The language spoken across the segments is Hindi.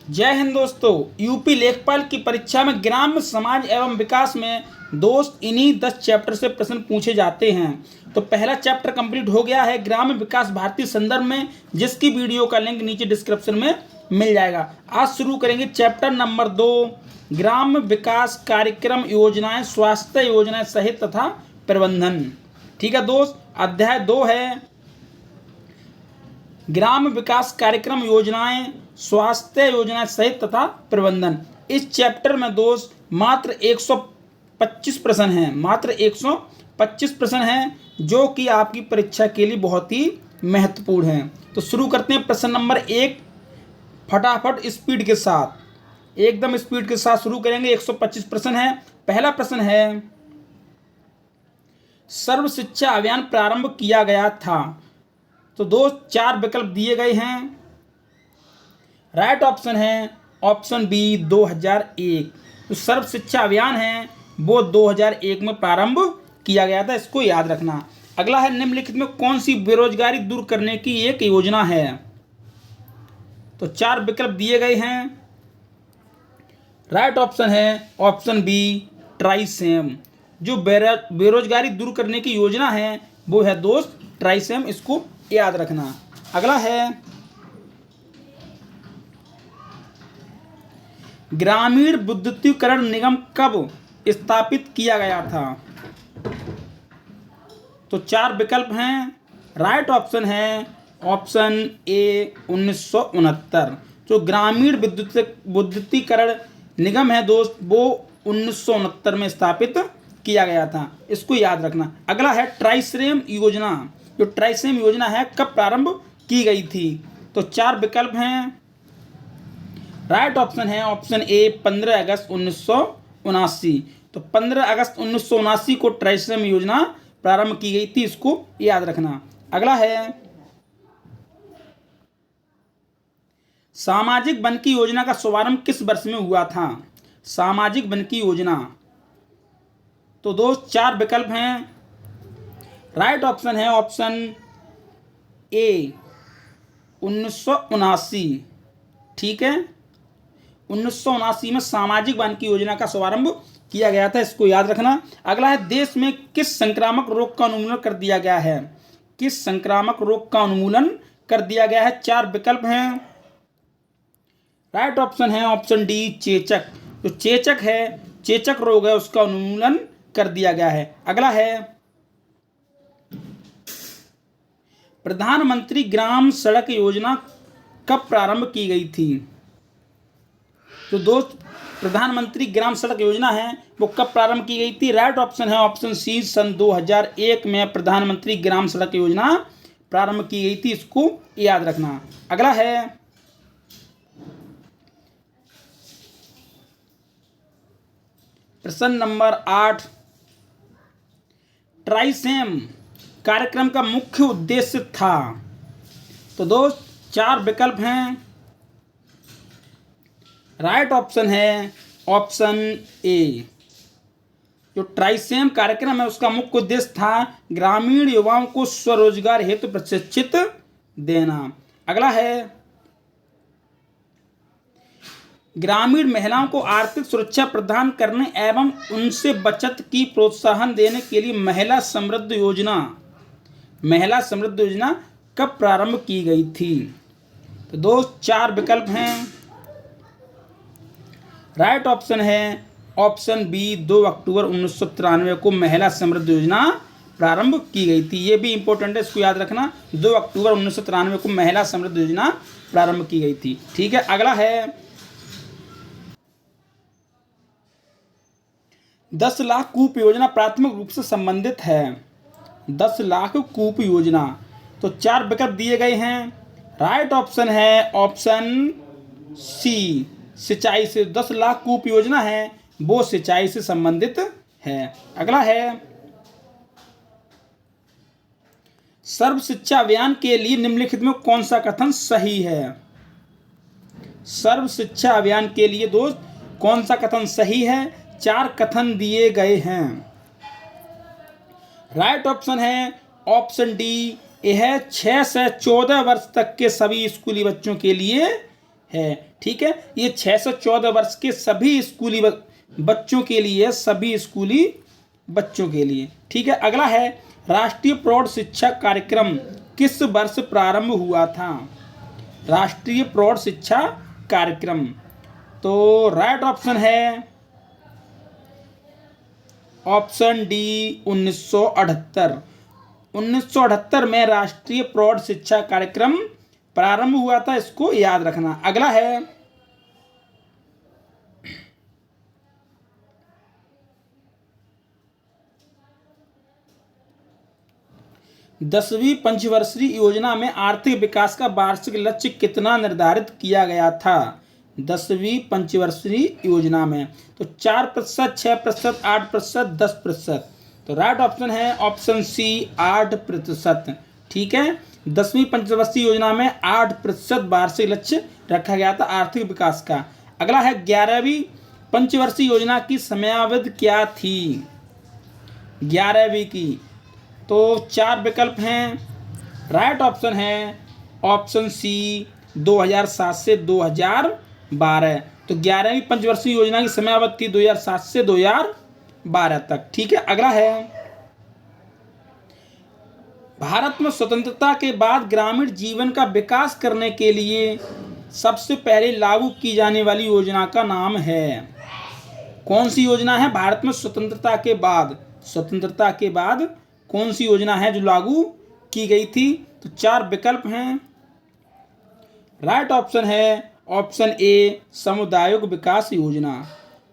जय हिंद दोस्तों। यूपी लेखपाल की परीक्षा में ग्राम्य समाज एवं विकास में दोस्त इन्हीं 10 चैप्टर से प्रश्न पूछे जाते हैं। तो पहला चैप्टर कंप्लीट हो गया है ग्राम्य विकास भारतीय संदर्भ में, जिसकी वीडियो का लिंक नीचे डिस्क्रिप्शन में मिल जाएगा। आज शुरू करेंगे चैप्टर नंबर 2, ग्राम्य विकास कार्यक्रम योजनाएं, स्वास्थ्य योजनाएं सहित तथा प्रबंधन। ठीक है दोस्त, अध्याय 2 है ग्राम विकास कार्यक्रम योजनाएं, स्वास्थ्य योजनाएं सहित तथा प्रबंधन। इस चैप्टर में दोस्त मात्र 125 प्रश्न हैं, मात्र 125 प्रश्न हैं, जो कि आपकी परीक्षा के लिए बहुत ही महत्वपूर्ण हैं। तो शुरू करते हैं प्रश्न नंबर 1, फटाफट स्पीड के साथ, एकदम स्पीड के साथ शुरू करेंगे। 125 प्रश्न है। पहला प्रश्न है, सर्व शिक्षा अभियान प्रारंभ किया गया था। तो दोस्त 4 विकल्प दिए गए हैं। राइट ऑप्शन है ऑप्शन बी 2001। तो सर्व शिक्षा अभियान है वो 2001 में प्रारंभ किया गया था, इसको याद रखना। अगला है, निम्नलिखित में कौन सी बेरोजगारी दूर करने की एक योजना है। तो 4 विकल्प दिए गए हैं। राइट ऑप्शन है ऑप्शन बी ट्राइसेम। जो बेरोजगारी दूर करने की योजना है वो है दोस्त ट्राइसेम, इसको याद रखना। अगला है, ग्रामीण विद्युतीकरण निगम कब स्थापित किया गया था। तो 4 विकल्प हैं। राइट ऑप्शन है ऑप्शन ए 1969। जो ग्रामीण विद्युतीकरण निगम है दोस्त वो 1969 में स्थापित किया गया था, इसको याद रखना। अगला है, ट्राइसेम योजना। जो ट्राइसेम योजना है कब प्रारंभ की गई थी। तो 4 विकल्प हैं। राइट ऑप्शन है ऑप्शन ए 15 अगस्त 1979। तो 15 अगस्त 1979 को ट्राइसेम योजना प्रारंभ की गई थी, इसको याद रखना। अगला है, सामाजिक वन की योजना का शुभारंभ किस वर्ष में हुआ था। सामाजिक वन की योजना। तो दोस्त 4 विकल्प हैं। राइट ऑप्शन है ऑप्शन ए 1979। ठीक है, 1979 में सामाजिक वन की योजना का शुभारंभ किया गया था, इसको याद रखना। अगला है, देश में किस संक्रामक रोग का उन्मूलन कर दिया गया है। किस संक्रामक रोग का उन्मूलन कर दिया गया है। 4 विकल्प हैं। राइट ऑप्शन है ऑप्शन डी चेचक। जो चेचक है, चेचक रोग है, उसका उन्मूलन कर दिया गया है। अगला है, प्रधानमंत्री ग्राम सड़क योजना कब प्रारंभ की गई थी। तो दोस्त प्रधानमंत्री ग्राम सड़क योजना है वो कब प्रारंभ की गई थी। राइट ऑप्शन है ऑप्शन सी सन 2001 में प्रधानमंत्री ग्राम सड़क योजना प्रारंभ की गई थी, इसको याद रखना। अगला है, प्रश्न नंबर 8, ट्राइसेम कार्यक्रम का मुख्य उद्देश्य था। तो दोस्त 4 विकल्प हैं। राइट ऑप्शन है ऑप्शन ए। जो ट्राइसेम कार्यक्रम है उसका मुख्य उद्देश्य था ग्रामीण युवाओं को स्वरोजगार हेतु प्रशिक्षित देना। अगला है, ग्रामीण महिलाओं को आर्थिक सुरक्षा प्रदान करने एवं उनसे बचत की प्रोत्साहन देने के लिए महिला समृद्धि योजना कब प्रारंभ की गई थी। तो दोस्त 4 विकल्प हैं। राइट ऑप्शन है ऑप्शन बी 2 अक्टूबर 1993 को महिला समृद्धि योजना प्रारंभ की गई थी। ये भी इंपॉर्टेंट है, इसको याद रखना। 2 अक्टूबर 1993 को महिला समृद्धि योजना प्रारंभ की गई थी। ठीक है, अगला है, 10 लाख कूप योजना प्राथमिक रूप से संबंधित है। 10 लाख कूप योजना। तो 4 विकल्प दिए गए हैं। राइट ऑप्शन है ऑप्शन सी सिंचाई से। 10 लाख कूप योजना है वो सिंचाई से संबंधित है। अगला है, सर्व शिक्षा अभियान के लिए निम्नलिखित में कौन सा कथन सही है। सर्व शिक्षा अभियान के लिए दोस्त कौन सा कथन सही है। 4 कथन दिए गए हैं। राइट ऑप्शन है ऑप्शन डी, यह 6 से 14 वर्ष तक के सभी स्कूली बच्चों के लिए है। ठीक है, ये 6 से 14 वर्ष के सभी स्कूली बच्चों के लिए, सभी स्कूली बच्चों के लिए। ठीक है, अगला है राष्ट्रीय प्रौढ़ शिक्षा कार्यक्रम किस वर्ष प्रारंभ हुआ था? राष्ट्रीय प्रौढ़ शिक्षा कार्यक्रम, तो राइट ऑप्शन है ऑप्शन डी 1978। 1978 में राष्ट्रीय प्रौढ़ शिक्षा कार्यक्रम प्रारंभ हुआ था, इसको याद रखना। अगला है 10वीं पंचवर्षीय योजना में आर्थिक विकास का वार्षिक लक्ष्य कितना निर्धारित किया गया था? 10वीं पंचवर्षीय योजना में तो 4%, 6%, 8%, 10%। तो राइट ऑप्शन है ऑप्शन सी 8%। ठीक है, 10वीं पंचवर्षीय योजना में 8% वार्षिक लक्ष्य रखा गया था आर्थिक विकास का। अगला है 11वीं पंचवर्षीय योजना की समयावधि क्या थी? 11वीं की तो 4 विकल्प हैं। राइट ऑप्शन है ऑप्शन सी 2007 से 2012। तो 11वीं पंचवर्षीय योजना की समयावधि थी 2007 से 2012 तक। ठीक है, अगला है भारत में स्वतंत्रता के बाद ग्रामीण जीवन का विकास करने के लिए सबसे पहले लागू की जाने वाली योजना का नाम है? कौन सी योजना है भारत में स्वतंत्रता के बाद? स्वतंत्रता के बाद कौन सी योजना है जो लागू की गई थी? तो 4 विकल्प हैं। राइट ऑप्शन है ऑप्शन ए सामुदायिक विकास योजना।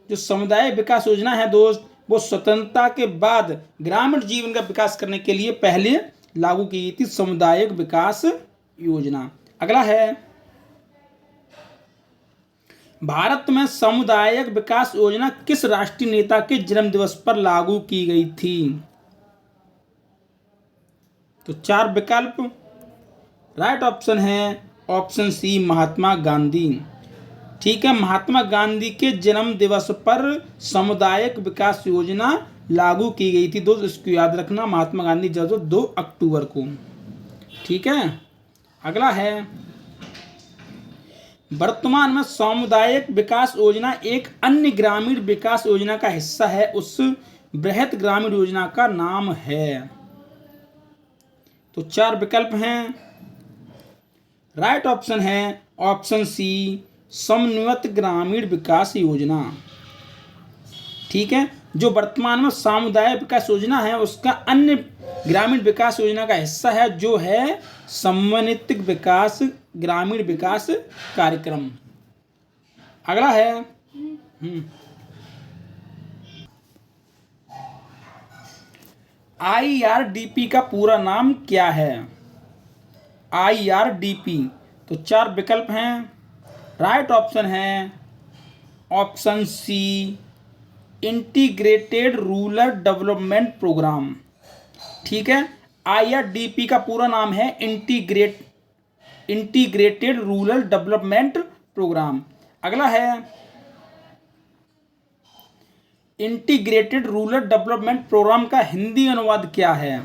जो समुदाय विकास योजना है दोस्त, वो स्वतंत्रता के बाद ग्रामीण जीवन का विकास करने के लिए पहले लागू की गई थी, सामुदायिक विकास योजना। अगला है भारत में सामुदायिक विकास योजना किस राष्ट्रीय नेता के जन्म दिवस पर लागू की गई थी? तो 4 विकल्प। राइट ऑप्शन है ऑप्शन सी महात्मा गांधी। ठीक है, महात्मा गांधी के जन्म दिवस पर सामुदायिक विकास योजना लागू की गई थी दोस्त, इसको याद रखना। महात्मा गांधी जन्म 2 अक्टूबर को। ठीक है, अगला है वर्तमान में सामुदायिक विकास योजना एक अन्य ग्रामीण विकास योजना का हिस्सा है, उस बृहत ग्रामीण योजना का नाम है? तो 4 विकल्प हैं। राइट ऑप्शन है ऑप्शन सी समन्वित ग्रामीण विकास योजना। ठीक है, जो वर्तमान में सामुदायिक विकास योजना है उसका अन्य ग्रामीण विकास योजना का हिस्सा है, जो है समन्वित विकास ग्रामीण विकास कार्यक्रम। अगला है IRDP का पूरा नाम क्या है? IRDP, तो 4 विकल्प हैं। राइट ऑप्शन है option C integrated rural development programme. ठीक है, IRDP का पूरा नाम है इंटीग्रेटेड रूरल डेवलपमेंट प्रोग्राम। अगला है इंटीग्रेटेड रूरल डेवलपमेंट प्रोग्राम का हिंदी अनुवाद क्या है?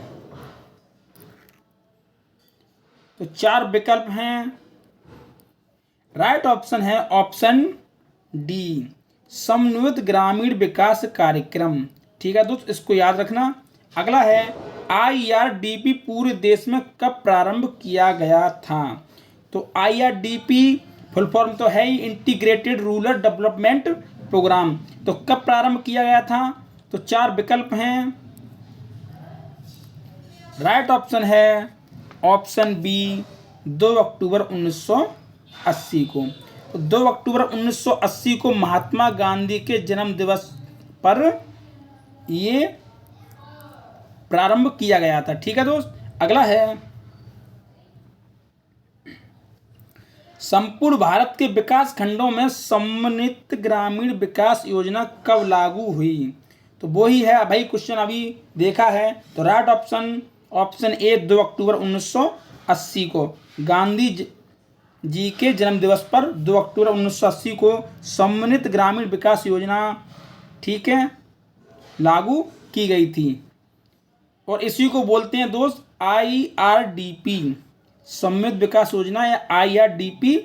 तो 4 विकल्प हैं। राइट ऑप्शन है ऑप्शन डी समन्वित ग्रामीण विकास कार्यक्रम। ठीक है दोस्त, इसको याद रखना। अगला है IRDP पूरे देश में कब प्रारंभ किया गया था? तो IRDP फुल फॉर्म तो है ही इंटीग्रेटेड रूरल डेवलपमेंट प्रोग्राम, तो कब प्रारंभ किया गया था? तो 4 विकल्प हैं। राइट ऑप्शन है ऑप्शन बी 2 अक्टूबर 1980 को। तो 2 अक्टूबर 1980 को महात्मा गांधी के जन्म दिवस पर ये प्रारंभ किया गया था। ठीक है दोस्त, अगला है संपूर्ण भारत के विकास खंडों में समन्वित ग्रामीण विकास योजना कब लागू हुई? तो वो ही है भाई, क्वेश्चन अभी देखा है। तो राइट ऑप्शन ए 2 अक्टूबर 1980 को गांधी जी के जन्म दिवस पर 2 अक्टूबर 1980 को समन्वित ग्रामीण विकास योजना, ठीक है, लागू की गई थी। और इसी को बोलते हैं दोस्त IRDP, समन्वित विकास योजना या IRDP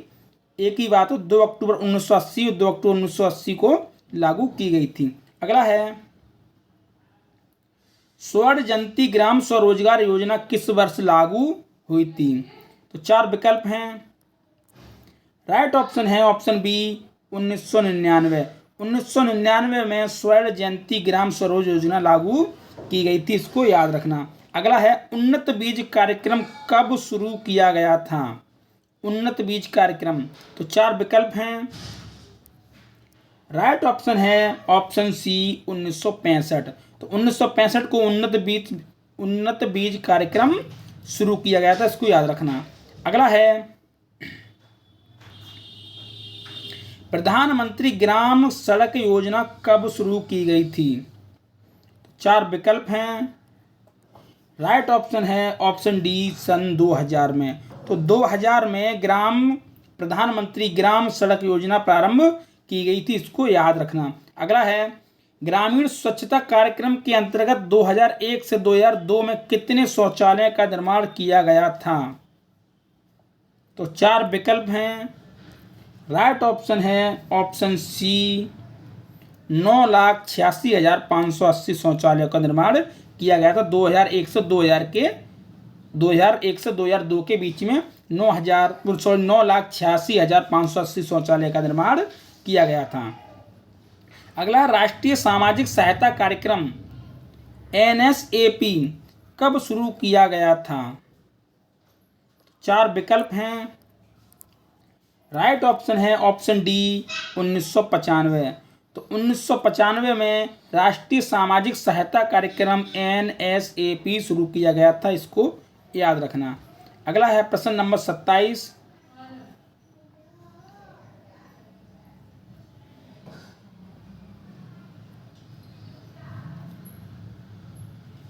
एक ही बात हो, 2 अक्टूबर 1980 और 2 अक्टूबर 1980 को लागू की गई थी। अगला है स्वर्ण जयंती ग्राम स्वरोजगार योजना किस वर्ष लागू हुई थी? तो 4 विकल्प हैं। राइट ऑप्शन है ऑप्शन बी 1999। 1999 में स्वर्ण जयंती ग्राम स्वरोज योजना लागू की गई थी, इसको याद रखना। अगला है उन्नत बीज कार्यक्रम कब शुरू किया गया था? उन्नत बीज कार्यक्रम, तो 4 विकल्प हैं। राइट ऑप्शन है ऑप्शन सी 1965। तो 1965 को उन्नत बीज कार्यक्रम शुरू किया गया था, इसको याद रखना। अगला है प्रधानमंत्री ग्राम सड़क योजना कब शुरू की गई थी? 4 विकल्प हैं। राइट ऑप्शन है ऑप्शन डी सन 2000 में। तो 2000 में प्रधानमंत्री ग्राम सड़क योजना प्रारंभ की गई थी, इसको याद रखना। अगला है ग्रामीण स्वच्छता कार्यक्रम के अंतर्गत 2001 से 2002 में कितने शौचालय का निर्माण किया गया था? तो 4 विकल्प हैं। राइट ऑप्शन है ऑप्शन सी 9,86,580 शौचालयों का निर्माण किया गया था 2001 से 2002 के बीच में 9,86,580 शौचालय का निर्माण किया गया था। अगला राष्ट्रीय सामाजिक सहायता कार्यक्रम NSAP कब शुरू किया गया था? 4 विकल्प हैं। राइट ऑप्शन है ऑप्शन डी 1995। तो 1995 में राष्ट्रीय सामाजिक सहायता कार्यक्रम NSAP शुरू किया गया था, इसको याद रखना। अगला है प्रश्न नंबर 27।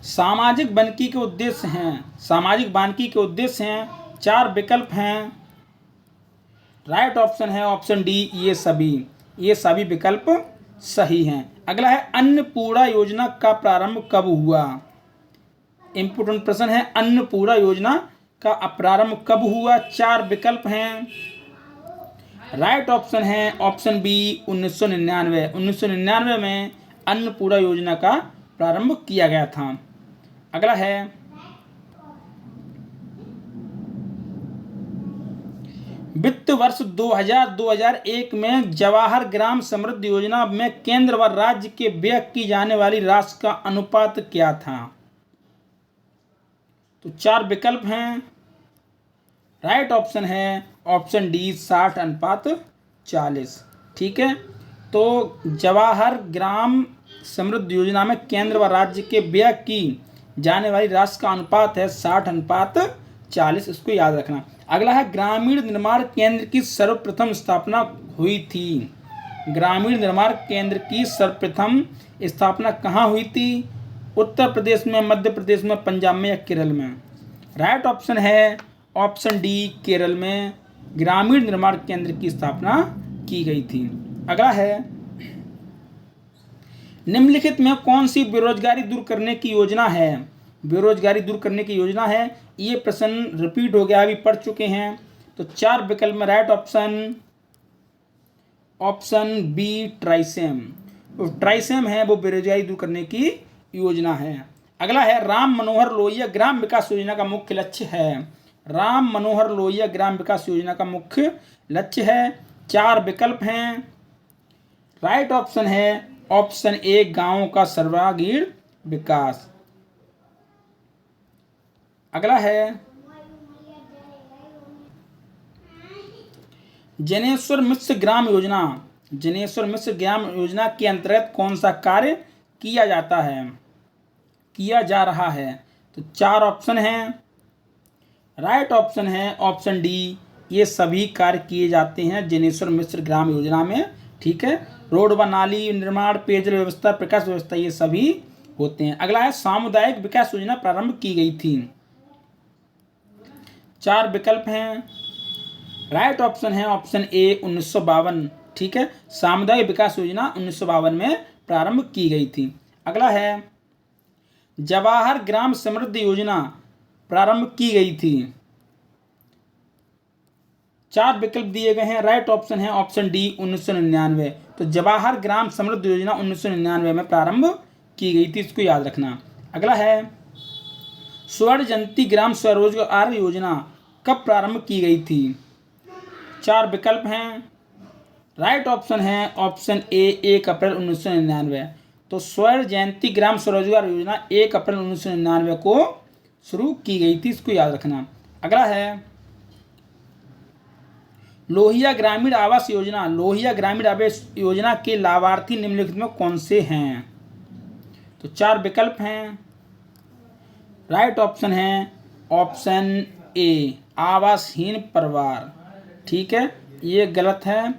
सामाजिक वानिकी के उद्देश्य हैं। 4 विकल्प हैं। राइट ऑप्शन है ऑप्शन डी ये सभी विकल्प सही हैं। अगला है अन्नपूर्णा योजना का प्रारंभ कब हुआ? इंपोर्टेंट प्रश्न है, अन्नपूर्णा योजना का प्रारंभ कब हुआ? 4 विकल्प हैं। राइट ऑप्शन है ऑप्शन बी 1999। 1999 में अन्नपूर्णा योजना का प्रारंभ किया गया था। अगला है वित्त वर्ष 2000-2001 में जवाहर ग्राम समृद्धि योजना में केंद्र व राज्य के व्यय की जाने वाली राशि का अनुपात क्या था? तो 4 विकल्प हैं। राइट ऑप्शन है ऑप्शन डी 60:40। ठीक है, तो जवाहर ग्राम समृद्धि योजना में केंद्र व राज्य के व्यय की जाने वाली राशि का अनुपात है 60:40, इसको याद रखना। अगला है ग्रामीण निर्माण केंद्र की सर्वप्रथम स्थापना हुई थी। ग्रामीण निर्माण केंद्र की सर्वप्रथम स्थापना कहाँ हुई थी? उत्तर प्रदेश में, मध्य प्रदेश में, पंजाब में या केरल में? राइट ऑप्शन है ऑप्शन डी केरल में ग्रामीण निर्माण केंद्र की स्थापना की गई थी। अगला है निम्नलिखित में कौन सी बेरोजगारी दूर करने की योजना है? बेरोजगारी दूर करने की योजना है, ये प्रश्न रिपीट हो गया, अभी पढ़ चुके हैं। तो 4 विकल्प में राइट ऑप्शन बी ट्राइसेम। तो ट्राइसेम है वो बेरोजगारी दूर करने की योजना है। अगला है राम मनोहर लोहिया ग्राम विकास योजना का मुख्य लक्ष्य है। राम मनोहर लोहिया ग्राम विकास योजना का मुख्य लक्ष्य है। 4 विकल्प हैं। राइट ऑप्शन है ऑप्शन ए गांवों का सर्वांगीण विकास। अगला है जनेश्वर मिश्र ग्राम योजना। जनेश्वर मिश्र ग्राम योजना के अंतर्गत कौन सा कार्य किया जा रहा है? तो 4 ऑप्शन हैं। राइट ऑप्शन है ऑप्शन डी ये सभी कार्य किए जाते हैं जनेश्वर मिश्र ग्राम योजना में। ठीक है, रोड व नाली निर्माण, पेयजल व्यवस्था, प्रकाश व्यवस्था, ये सभी होते हैं। अगला है सामुदायिक विकास योजना प्रारंभ की गई थी। 4 विकल्प हैं। राइट ऑप्शन है ऑप्शन ए 1952। ठीक है, सामुदायिक विकास योजना 1952 में प्रारंभ की गई थी। अगला है जवाहर ग्राम समृद्धि योजना प्रारंभ की गई थी। 4 विकल्प दिए गए हैं। राइट ऑप्शन है ऑप्शन डी 1999। तो जवाहर ग्राम समृद्धि योजना 1999 में प्रारंभ की गई थी, इसको याद रखना। अगला है स्वर्ण जयंती ग्राम स्वरोजगार योजना कब प्रारंभ की गई थी? 4 विकल्प हैं। राइट ऑप्शन है ऑप्शन ए 1 अप्रैल 1999। तो स्वर्ण जयंती ग्राम स्वरोजगार योजना 1 अप्रैल 1999 को शुरू की गई थी, इसको याद रखना। अगला है लोहिया ग्रामीण आवास योजना। लोहिया ग्रामीण आवास योजना के लाभार्थी निम्नलिखित में कौन से हैं? तो 4 विकल्प हैं। राइट ऑप्शन है ऑप्शन ए आवासहीन परिवार। ठीक है, ये गलत है।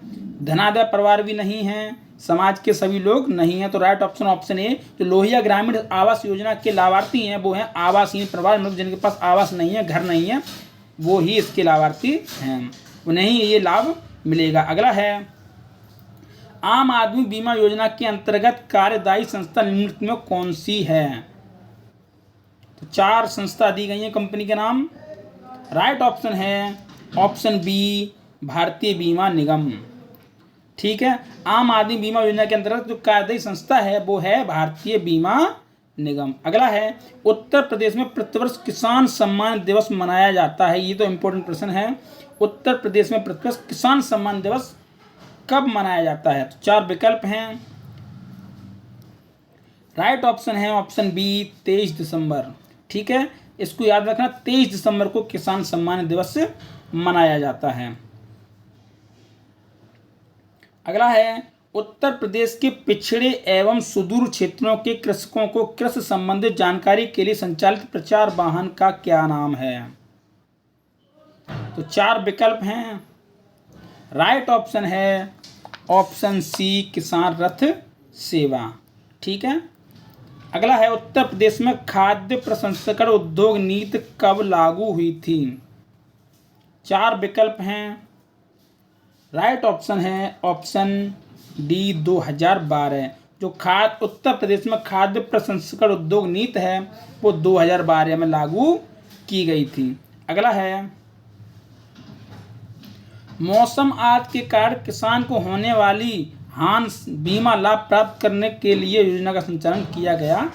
धनाढ्य परिवार भी नहीं है, समाज के सभी लोग नहीं हैं। तो राइट ऑप्शन ऑप्शन ए, जो लोहिया ग्रामीण आवास योजना के लाभार्थी हैं वो हैं आवासहीन परिवार, मतलब जिनके पास आवास नहीं है, घर नहीं है, वो ही इसके लाभार्थी हैं, उन्हें ही ये लाभ मिलेगा। अगला है आम आदमी बीमा योजना के अंतर्गत कार्यदायी संस्था निम्नलिखित में कौन सी है? तो 4 संस्था दी गई हैं कंपनी के नाम। राइट ऑप्शन है ऑप्शन बी भारतीय बीमा निगम। ठीक है, आम आदमी बीमा योजना के अंतर्गत जो कार्यदायी संस्था है वो है भारतीय बीमा निगम। अगला है उत्तर प्रदेश में प्रतिवर्ष किसान सम्मान दिवस मनाया जाता है। ये तो इम्पोर्टेंट प्रश्न है। उत्तर प्रदेश में प्रतिवर्ष किसान सम्मान दिवस कब मनाया जाता है? तो 4 विकल्प हैं। राइट ऑप्शन है ऑप्शन बी 23 दिसंबर। ठीक है, इसको याद रखना, 23 दिसंबर को किसान सम्मान दिवस मनाया जाता है। अगला है उत्तर प्रदेश के पिछड़े एवं सुदूर क्षेत्रों के कृषकों को कृषि संबंधित जानकारी के लिए संचालित प्रचार वाहन का क्या नाम है? तो 4 विकल्प हैं। राइट ऑप्शन है ऑप्शन सी किसान रथ सेवा। ठीक है, अगला है उत्तर प्रदेश में खाद्य प्रसंस्करण उद्योग नीति कब लागू हुई थी? 4 विकल्प हैं। राइट ऑप्शन है ऑप्शन डी 2012। जो उत्तर प्रदेश में खाद्य प्रसंस्करण उद्योग नीति है वो 2012 में लागू की गई थी। अगला है मौसम आदि के कारण किसान को होने वाली हानि बीमा लाभ प्राप्त करने के लिए योजना का संचालन किया गया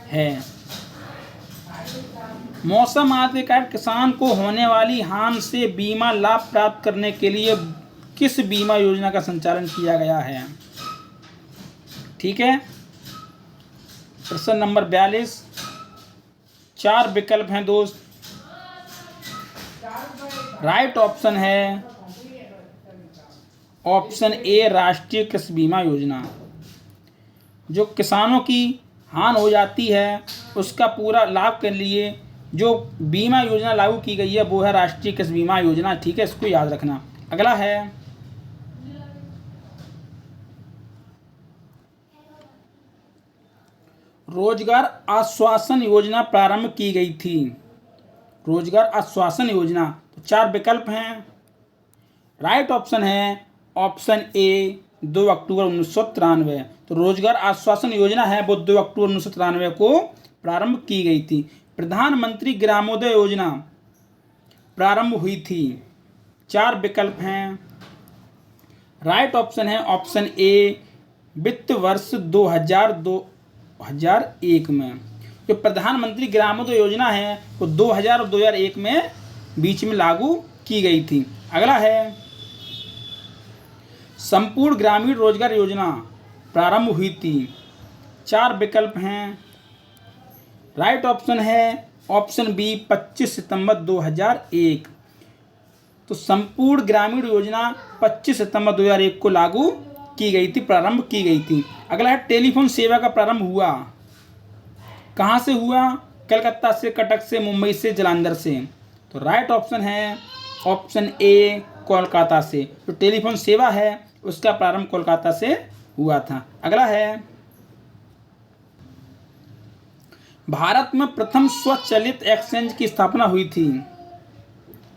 है। मौसम आदि के कारण किसान को होने वाली हानि से बीमा लाभ प्राप्त करने के लिए किस बीमा योजना का संचालन किया गया है? ठीक है, प्रश्न नंबर 42। 4 विकल्प हैं दोस्त। राइट ऑप्शन है ऑप्शन ए राष्ट्रीय कृषि बीमा योजना। जो किसानों की हानि हो जाती है उसका पूरा लाभ के लिए जो बीमा योजना लागू की गई है वो है राष्ट्रीय कृषि बीमा योजना। ठीक है, इसको याद रखना। अगला है रोजगार आश्वासन योजना प्रारंभ की गई थी। रोजगार आश्वासन योजना, तो 4 विकल्प हैं। राइट ऑप्शन है ऑप्शन ए 2 अक्टूबर 1993। तो रोजगार आश्वासन योजना है वो 2 अक्टूबर 1993 को प्रारंभ की गई थी। प्रधानमंत्री ग्रामोदय योजना प्रारंभ हुई थी। 4 विकल्प हैं। राइट ऑप्शन है ऑप्शन ए वित्त वर्ष 2001 में। जो प्रधानमंत्री ग्रामोदय योजना है वो 2000 और 2001 में बीच में लागू की गई थी। अगला है संपूर्ण ग्रामीण रोजगार योजना प्रारंभ हुई थी। 4 विकल्प हैं। राइट ऑप्शन है ऑप्शन बी 25 सितंबर 2001। तो संपूर्ण ग्रामीण योजना 25 सितंबर 2001 को लागू की गई थी, प्रारंभ की गई थी। अगला है टेलीफोन सेवा का प्रारंभ हुआ कहाँ से हुआ? कलकत्ता से, कटक से, मुंबई से, जालंधर से। तो राइट ऑप्शन है ऑप्शन ए कोलकाता से। जो टेलीफोन सेवा है उसका प्रारंभ कोलकाता से हुआ था। अगला है भारत में प्रथम स्वचालित एक्सचेंज की स्थापना हुई थी।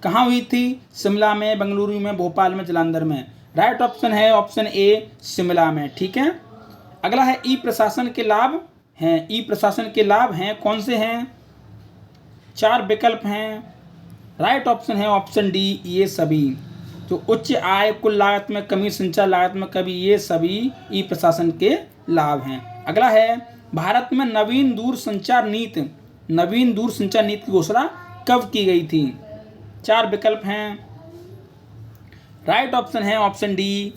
कहाँ हुई थी? शिमला में, बेंगलुरु में, भोपाल में, जालंधर में। राइट ऑप्शन है ऑप्शन ए शिमला में। ठीक है, अगला है ई प्रशासन के लाभ हैं। ई प्रशासन के लाभ हैं, कौन से हैं? 4 विकल्प हैं। राइट ऑप्शन है ऑप्शन डी ये सभी। तो उच्च आय, कुल लागत में कमी, संचार लागत में कमी, ये सभी ई प्रशासन के लाभ हैं। अगला है भारत में नवीन दूरसंचार नीति की घोषणा कब की गई थी? 4 विकल्प हैं। राइट ऑप्शन है ऑप्शन डी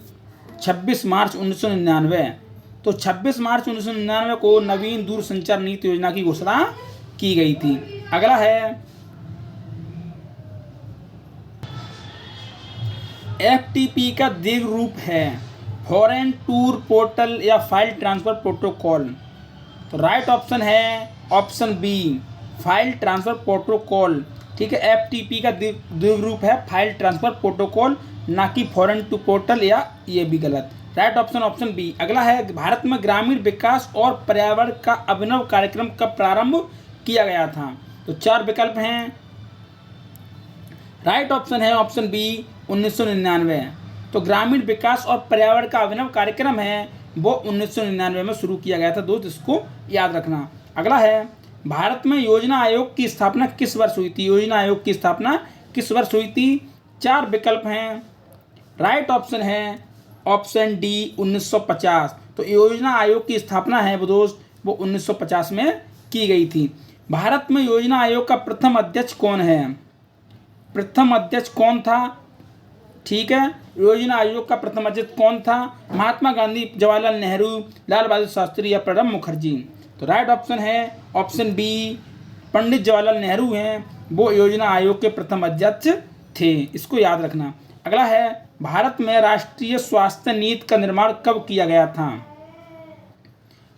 26 मार्च 1999। तो 26 मार्च 1999 को नवीन दूरसंचार नीति योजना की घोषणा की गई थी। अगला है एफटीपी का दीर्घ रूप है फॉरेन टूर पोर्टल या फाइल ट्रांसफर प्रोटोकॉल। तो राइट ऑप्शन है option B file transfer protocol. ठीक है, एफटीपी का दीर्घ रूप है फाइल ट्रांसफर प्रोटोकॉल, ना कि फॉरेन टू पोर्टल, या ये भी गलत। Right option B. अगला है भारत में ग्रामीण विकास और पर्यावरण का अभिनव कार्यक्रम कब प्रारंभ किया गया था? तो 4 विकल्प हैं। राइट ऑप्शन है ऑप्शन बी 1999। तो ग्रामीण विकास और पर्यावरण का अभिनव कार्यक्रम है वो 1999 में शुरू किया गया था दोस्त, इसको याद रखना। अगला है भारत में योजना आयोग की स्थापना किस वर्ष हुई थी? योजना आयोग की स्थापना किस वर्ष हुई थी? 4 विकल्प हैं। राइट ऑप्शन है ऑप्शन डी 1950। तो योजना आयोग की स्थापना है वो दोस्त वो 1950 में की गई थी। भारत में योजना आयोग का प्रथम अध्यक्ष कौन है? प्रथम अध्यक्ष कौन था? ठीक है, योजना आयोग का प्रथम अध्यक्ष कौन था? महात्मा गांधी, जवाहरलाल नेहरू, लाल बहादुर शास्त्री या प्रणब मुखर्जी? तो राइट ऑप्शन है ऑप्शन बी पंडित जवाहरलाल नेहरू हैं, वो योजना आयोग के प्रथम अध्यक्ष थे, इसको याद रखना। अगला है भारत में राष्ट्रीय स्वास्थ्य नीति का निर्माण कब किया गया था?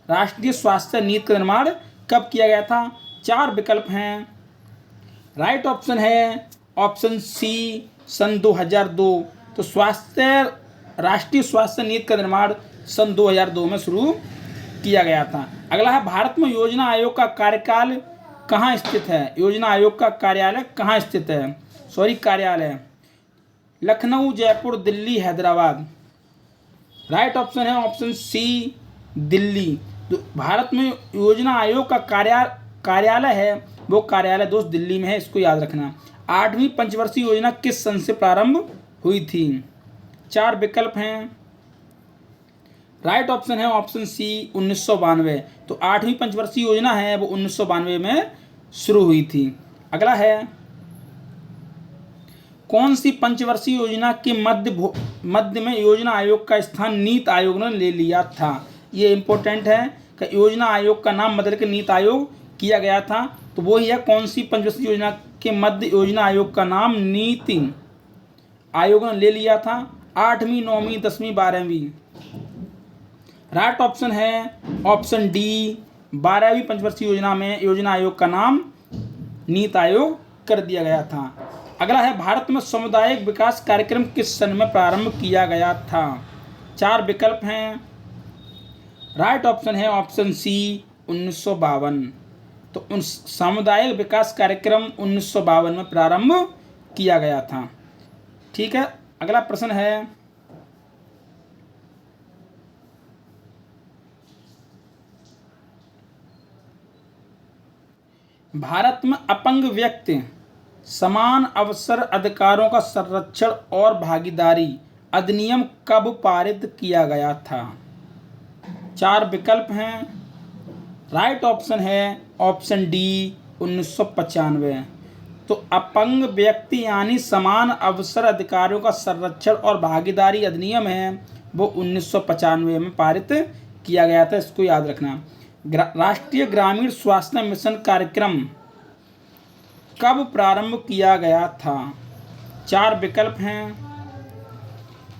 राष्ट्रीय स्वास्थ्य नीति का निर्माण कब किया गया था? 4 विकल्प हैं। राइट ऑप्शन है ऑप्शन सी सन 2002। तो राष्ट्रीय स्वास्थ्य नीति का निर्माण सन 2002 में शुरू किया गया था। अगला है भारत में योजना आयोग का कार्यकाल कहाँ स्थित है? योजना आयोग का कार्यालय कहाँ स्थित है? कार्यालय लखनऊ, जयपुर, दिल्ली, हैदराबाद। राइट ऑप्शन है ऑप्शन सी दिल्ली। तो भारत में योजना आयोग का कार्यालय है वो कार्यालय दोस्त दिल्ली में है, इसको याद रखना। 8वीं पंचवर्षीय योजना किस सन से प्रारंभ हुई थी? 4 विकल्प हैं। राइट ऑप्शन है ऑप्शन सी 1992। तो 8वीं पंचवर्षीय योजना है वो 1992 में शुरू हुई थी। अगला है कौन सी पंचवर्षीय योजना के मध्य में योजना आयोग का स्थान नीति आयोग ने ले लिया था? ये इंपॉर्टेंट है कि योजना आयोग का नाम बदल के नीति आयोग किया गया था, तो वो ही है कौन सी पंचवर्षीय योजना के मध्य योजना आयोग का नाम नीति आयोग ने ले लिया था? 8वीं, 9वीं, 10वीं, 12वीं। राइट ऑप्शन है ऑप्शन डी 12वीं पंचवर्षीय योजना में योजना आयोग का नाम नीति आयोग कर दिया गया था। अगला है भारत में सामुदायिक विकास कार्यक्रम किस सन में प्रारंभ किया गया था? 4 विकल्प हैं। राइट ऑप्शन है ऑप्शन सी 1952। तो उन सामुदायिक विकास कार्यक्रम 1952 में प्रारंभ किया गया था। ठीक है, अगला प्रश्न है भारत में अपंग व्यक्ति समान अवसर अधिकारों का संरक्षण और भागीदारी अधिनियम कब पारित किया गया था? 4 विकल्प हैं। राइट ऑप्शन है ऑप्शन डी 1995। तो अपंग व्यक्ति यानी समान अवसर अधिकारों का संरक्षण और भागीदारी अधिनियम है वो 1995 में पारित किया गया था, इसको याद रखना। राष्ट्रीय ग्रामीण स्वास्थ्य मिशन कार्यक्रम कब प्रारंभ किया गया था? 4 विकल्प हैं।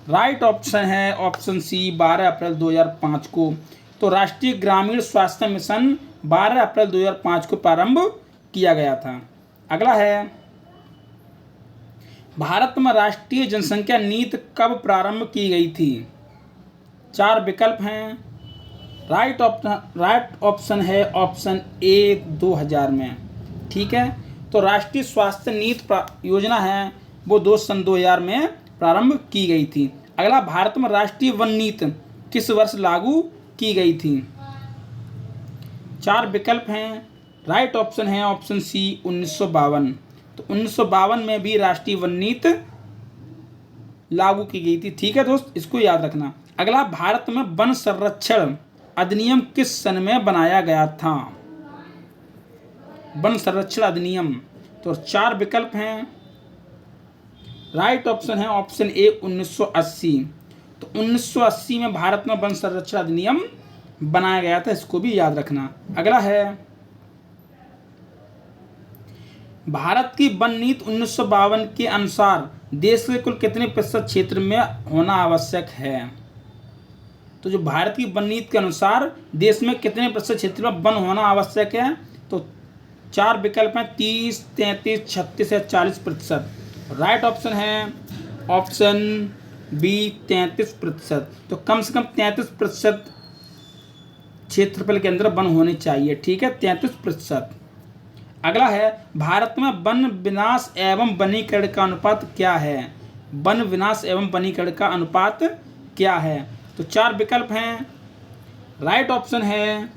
राइट ऑप्शन है ऑप्शन सी 12 अप्रैल 2005 को। तो राष्ट्रीय ग्रामीण स्वास्थ्य मिशन 12 अप्रैल 2005 को प्रारंभ किया गया था। अगला है भारत में राष्ट्रीय जनसंख्या नीति कब प्रारंभ की गई थी? 4 विकल्प हैं। राइट ऑप्शन है ऑप्शन ए 2000 में। ठीक है, तो राष्ट्रीय स्वास्थ्य नीति योजना है वो सन 2000 में प्रारंभ की गई थी। अगला भारत में राष्ट्रीय वन नीति किस वर्ष लागू की गई थी? 4 विकल्प हैं। राइट ऑप्शन है ऑप्शन सी 1952। तो 1952 में भी राष्ट्रीय वन नीति लागू की गई थी। ठीक है दोस्त, इसको याद रखना। अगला, भारत में वन संरक्षण अधिनियम किस सन में बनाया गया था? वन संरक्षण अधिनियम, तो 4 विकल्प हैं। राइट ऑप्शन है ऑप्शन ए 1980। तो 1980 में भारत में वन संरक्षण अधिनियम बनाया गया था, इसको भी याद रखना। अगला है, भारत की वन नीति 1952 के अनुसार देश के कुल कितने प्रतिशत क्षेत्र में होना आवश्यक है? तो जो भारत की वन नीति के अनुसार देश में कितने प्रतिशत क्षेत्र में वन होना आवश्यक है? तो 4 विकल्प हैं, 30, 33, 36 या 40%। राइट ऑप्शन है ऑप्शन बी 33%। तो कम से कम 33% क्षेत्रफल के अंदर वन होने चाहिए। ठीक है, 33%। अगला है, भारत में वन विनाश एवं वनीकरण का अनुपात क्या है? वन विनाश एवं वनीकरण का अनुपात क्या है? तो 4 विकल्प हैं। राइट ऑप्शन है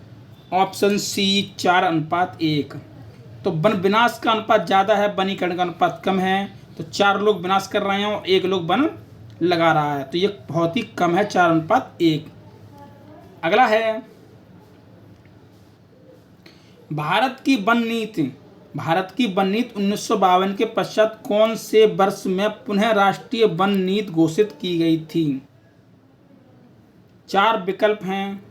ऑप्शन सी 4:1। तो वन विनाश का अनुपात ज़्यादा है, वनीकरण का अनुपात कम है। तो 4 लोग विनाश कर रहे हैं और 1 लोग वन लगा रहा है, तो ये बहुत ही कम है, 4:1। अगला है, भारत की वन नीति 1952 के पश्चात कौन से वर्ष में पुनः राष्ट्रीय वन नीति घोषित की गई थी? 4 विकल्प हैं।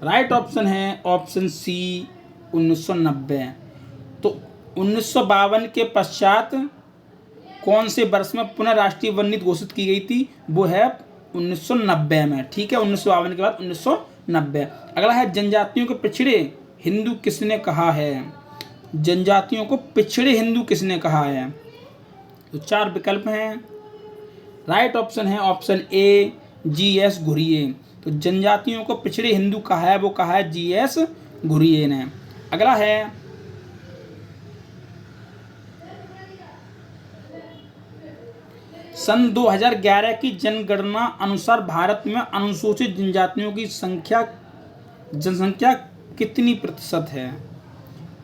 राइट ऑप्शन है ऑप्शन सी 1990। तो 1952 के पश्चात कौन से वर्ष में पुनः राष्ट्रीय वन नीति घोषित की गई थी? वो है 1990 में। ठीक है, 1952 के बाद 1990। अगला है, जनजातियों को पिछड़े हिंदू किसने कहा है? जनजातियों को पिछड़े हिंदू किसने कहा है? तो 4 विकल्प हैं। राइट ऑप्शन है ऑप्शन ए जी.एस. घुरिये। तो जनजातियों को पिछड़े हिंदू कहा है, वो कहा है जी.एस. घुरिये ने। अगला है, सन 2011 की जनगणना अनुसार भारत में अनुसूचित जनजातियों की जनसंख्या कितनी प्रतिशत है?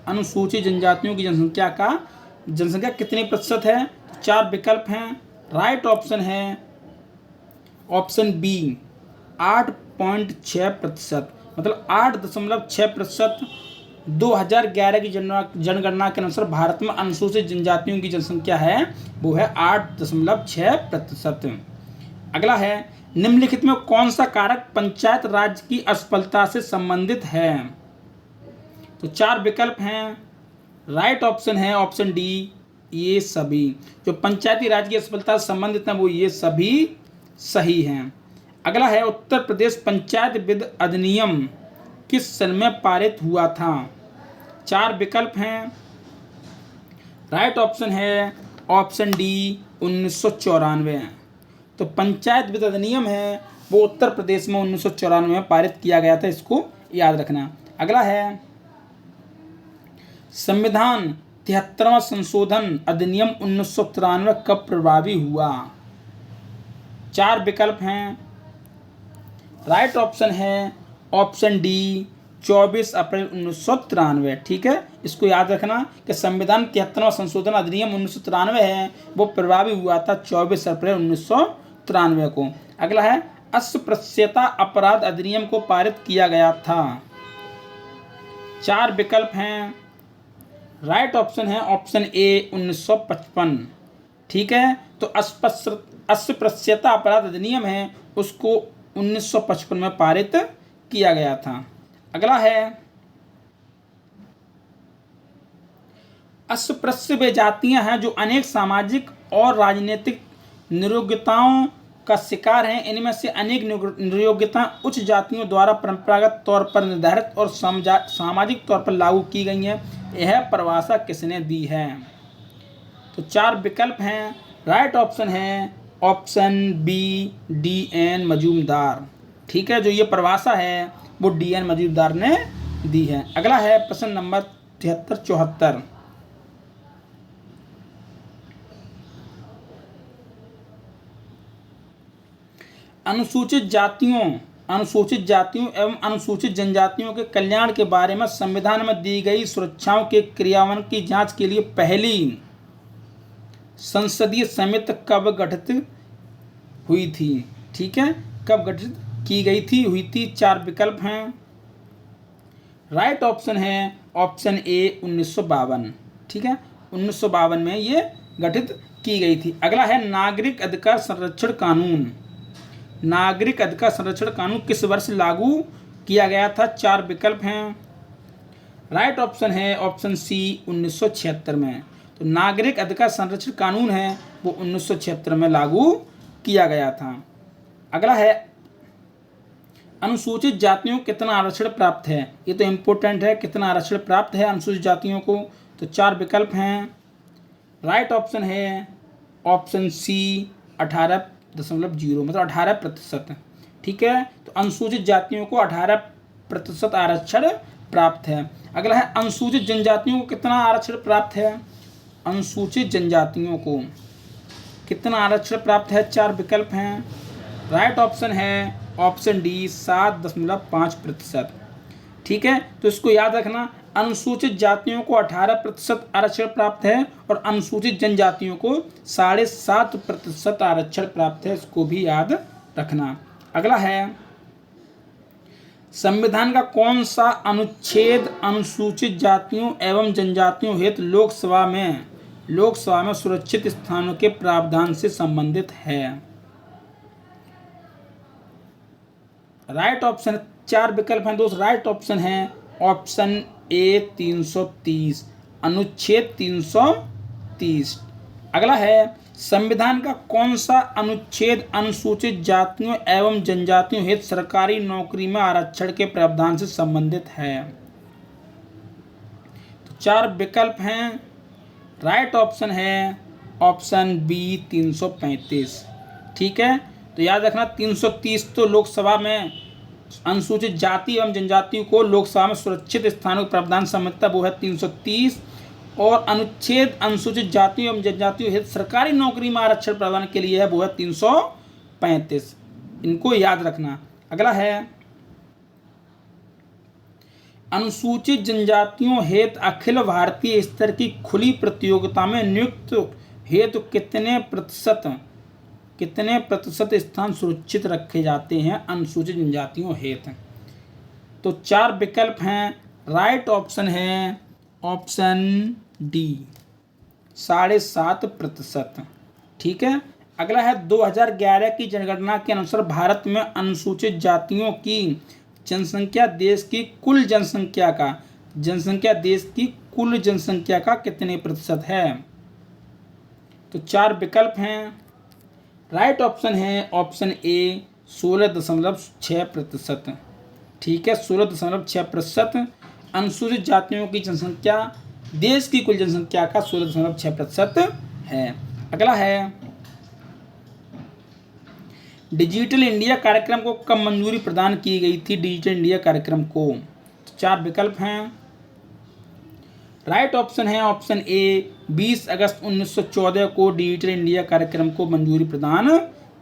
अनुसूचित जनजातियों की जनसंख्या कितनी प्रतिशत है? 4 विकल्प हैं। राइट ऑप्शन है ऑप्शन बी 8.6%। मतलब 8.6%। 2011 की जनगणना के अनुसार भारत में अनुसूचित जनजातियों की जनसंख्या है, वो है 8.6%। अगला है, निम्नलिखित में कौन सा कारक पंचायत राज की असफलता से संबंधित है? तो 4 विकल्प हैं। राइट ऑप्शन है ऑप्शन डी ये सभी। जो पंचायती राज की असफलता से संबंधित हैं वो ये सभी सही हैं। अगला है, उत्तर प्रदेश पंचायत विधि अधिनियम किस सन में पारित हुआ था? 4 विकल्प हैं। राइट ऑप्शन है ऑप्शन डी 1994। तो पंचायत विधि अधिनियम है वो उत्तर प्रदेश में 1994 में पारित किया गया था, इसको याद रखना। अगला है, संविधान 73वां संशोधन अधिनियम 1993 कब प्रभावी हुआ? 4 विकल्प हैं। राइट ऑप्शन है ऑप्शन डी 24 अप्रैल 1993। ठीक है, इसको याद रखना कि संविधान 73वां संशोधन अधिनियम 1993 है, वो प्रभावी हुआ था 24 अप्रैल 1993 को। अगला है, अस्पृश्यता अपराध अधिनियम को पारित किया गया था। 4 विकल्प हैं। राइट ऑप्शन है ऑप्शन ए 1955। ठीक है, तो अस्पृश्यता अपराध अधिनियम है उसको 1955 में पारित किया गया था। अगला है, अस्पृश्य वे जातियां हैं जो अनेक सामाजिक और राजनीतिक नियोग्यताओं का शिकार हैं। इनमें से अनेक नियोग्यताएं उच्च जातियों द्वारा परंपरागत तौर पर निर्धारित और सामाजिक तौर पर लागू की गई हैं। यह परिभाषा किसने दी है? तो 4 विकल्प हैं। राइट ऑप्शन है ऑप्शन बी डी.एन. मजूमदार। ठीक है, जो ये परिभाषा है वो डी.एन. मजूमदार ने दी है। अगला है प्रश्न नंबर 73-74। अनुसूचित जातियों एवं अनुसूचित जनजातियों के कल्याण के बारे में संविधान में दी गई सुरक्षाओं के क्रियान्वयन की जांच के लिए पहली संसदीय समिति कब गठित हुई थी? ठीक है, कब गठित की गई थी, हुई थी? 4 विकल्प हैं। राइट ऑप्शन है ऑप्शन ए 1952। ठीक है, 1952 में ये गठित की गई थी। अगला है नागरिक अधिकार संरक्षण कानून। नागरिक अधिकार संरक्षण कानून किस वर्ष लागू किया गया था? 4 विकल्प हैं। राइट ऑप्शन है ऑप्शन सी 1976 में। तो नागरिक अधिकार संरक्षण कानून है वो 1976 में लागू किया गया था। अगला है अनुसूचित जातियों को कितना आरक्षण प्राप्त है? ये तो इम्पोर्टेंट है, कितना आरक्षण प्राप्त है अनुसूचित जातियों को? तो 4 विकल्प हैं। राइट ऑप्शन है ऑप्शन सी 18.0 मतलब 18%। ठीक है, तो अनुसूचित जातियों को 18% आरक्षण प्राप्त है। अगला है अनुसूचित जनजातियों को कितना आरक्षण प्राप्त है? अनुसूचित जनजातियों को कितना आरक्षण प्राप्त है? 4 विकल्प हैं। राइट ऑप्शन है ऑप्शन डी 7.5%। ठीक है, तो इसको याद रखना, अनुसूचित जातियों को 18% आरक्षण प्राप्त है और अनुसूचित जनजातियों को 7.5% आरक्षण प्राप्त है, इसको भी याद रखना। अगला है संविधान का कौन सा अनुच्छेद अनुसूचित जातियों एवं जनजातियों हेतु लोकसभा में सुरक्षित स्थानों के प्रावधान से संबंधित है? राइट ऑप्शन, 4 विकल्प हैं दोस्त। राइट ऑप्शन है ऑप्शन ए 330, अनुच्छेद 330। अगला है संविधान का कौन सा अनुच्छेद अनुसूचित जातियों एवं जनजातियों हेतु सरकारी नौकरी में आरक्षण के प्रावधान से संबंधित है? तो 4 विकल्प हैं। राइट ऑप्शन है ऑप्शन बी 335। ठीक है, तो याद रखना 330 तो लोकसभा में अनुसूचित जाति एवं जनजातियों को लोकसभा में सुरक्षित स्थानों के प्रावधान संबंधित वो है 330, और अनुच्छेद अनुसूचित जातियों एवं जनजातियों हेतु सरकारी नौकरी में आरक्षण प्रदान के लिए है वो है 335। इनको याद रखना। अगला है अनुसूचित जनजातियों हेतु अखिल भारतीय स्तर की खुली प्रतियोगिता में नियुक्त हेतु कितने प्रतिशत स्थान सुरक्षित रखे जाते हैं अनुसूचित जनजातियों हेतु? तो 4 विकल्प हैं। राइट ऑप्शन है ऑप्शन डी 7.5%। ठीक है, अगला है 2011 की जनगणना के अनुसार भारत में अनुसूचित जातियों की जनसंख्या देश की कुल जनसंख्या का कितने प्रतिशत है? तो 4 विकल्प हैं। राइट ऑप्शन है ऑप्शन ए 16.6%। ठीक है, 16.6% अनुसूचित जातियों की जनसंख्या देश की कुल जनसंख्या का 16.6% है। अगला है डिजिटल इंडिया कार्यक्रम को कब मंजूरी प्रदान की गई थी? डिजिटल इंडिया कार्यक्रम को 4 विकल्प हैं। राइट ऑप्शन है ऑप्शन ए 20 अगस्त 1914 को डिजिटल इंडिया कार्यक्रम को मंजूरी प्रदान